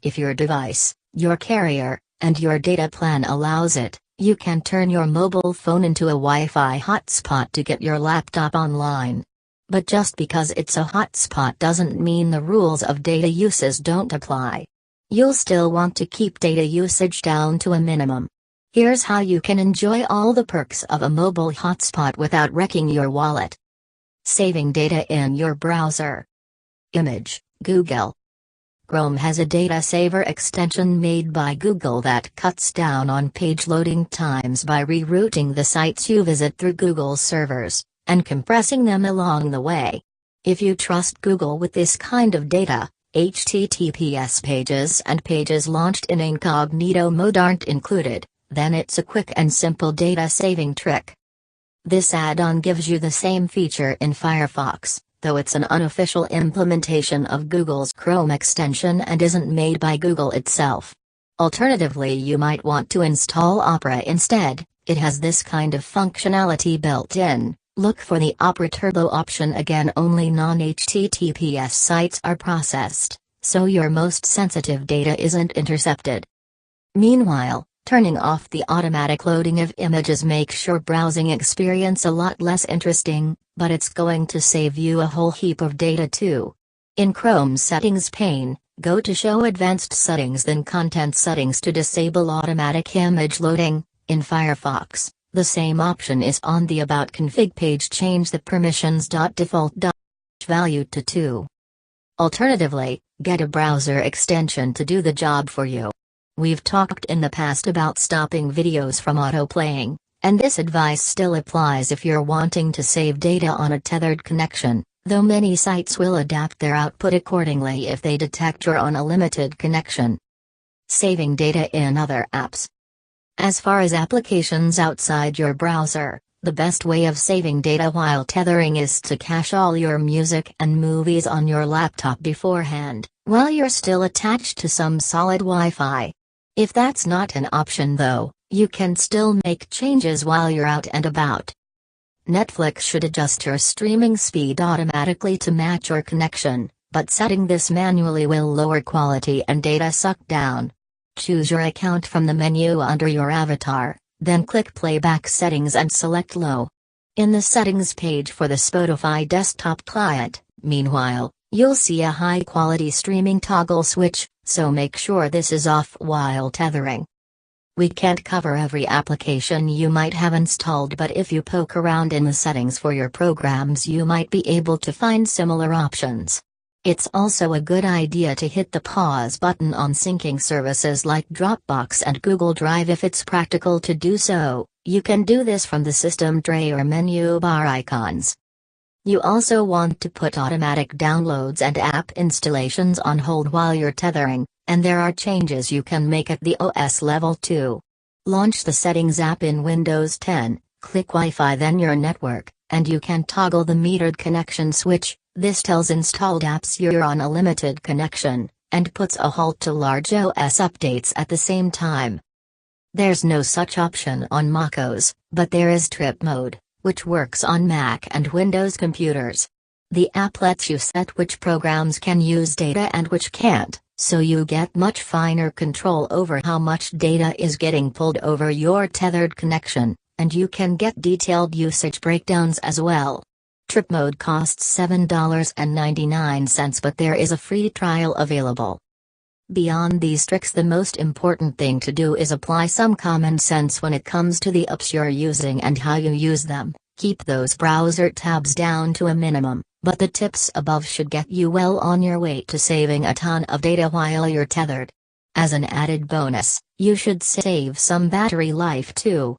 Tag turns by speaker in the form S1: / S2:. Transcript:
S1: If your device, your carrier, and your data plan allows it, you can turn your mobile phone into a Wi-Fi hotspot to get your laptop online. But just because it's a hotspot doesn't mean the rules of data uses don't apply. You'll still want to keep data usage down to a minimum. Here's how you can enjoy all the perks of a mobile hotspot without wrecking your wallet. Saving data in your browser. Image, Google. Chrome has a data saver extension made by Google that cuts down on page loading times by rerouting the sites you visit through Google's servers, and compressing them along the way. If you trust Google with this kind of data, HTTPS pages and pages launched in incognito mode aren't included, then it's a quick and simple data saving trick. This add-on gives you the same feature in Firefox, though it's an unofficial implementation of Google's Chrome extension and isn't made by Google itself. Alternatively, you might want to install Opera instead. It has this kind of functionality built in. Look for the Opera Turbo option again. Only non-HTTPS sites are processed, so your most sensitive data isn't intercepted. Meanwhile, turning off the automatic loading of images makes your browsing experience a lot less interesting, but it's going to save you a whole heap of data too. In Chrome's Settings pane, go to Show Advanced Settings, then Content Settings to disable automatic image loading. In Firefox, the same option is on the About config page. Change the permissions.default value to 2. Alternatively, get a browser extension to do the job for you. We've talked in the past about stopping videos from autoplaying, and this advice still applies if you're wanting to save data on a tethered connection, though many sites will adapt their output accordingly if they detect you're on a limited connection. Saving data in other apps. As far as applications outside your browser, the best way of saving data while tethering is to cache all your music and movies on your laptop beforehand, while you're still attached to some solid Wi-Fi. If that's not an option though, you can still make changes while you're out and about. Netflix should adjust your streaming speed automatically to match your connection, but setting this manually will lower quality and data suck down. Choose your account from the menu under your avatar, then click Playback Settings and select Low. In the Settings page for the Spotify desktop client, meanwhile, you'll see a high-quality streaming toggle switch, so make sure this is off while tethering. We can't cover every application you might have installed, but if you poke around in the settings for your programs you might be able to find similar options. It's also a good idea to hit the pause button on syncing services like Dropbox and Google Drive if it's practical to do so. You can do this from the system tray or menu bar icons. You also want to put automatic downloads and app installations on hold while you're tethering, and there are changes you can make at the OS level too. Launch the Settings app in Windows 10, click Wi-Fi then your network, and you can toggle the metered connection switch. This tells installed apps you're on a limited connection, and puts a halt to large OS updates at the same time. There's no such option on macOS, but there is Trip Mode, which works on Mac and Windows computers. The app lets you set which programs can use data and which can't, so you get much finer control over how much data is getting pulled over your tethered connection, and you can get detailed usage breakdowns as well. Trip Mode costs $7.99, but there is a free trial available. Beyond these tricks, the most important thing to do is apply some common sense when it comes to the apps you're using and how you use them. Keep those browser tabs down to a minimum, but the tips above should get you well on your way to saving a ton of data while you're tethered. As an added bonus, you should save some battery life too.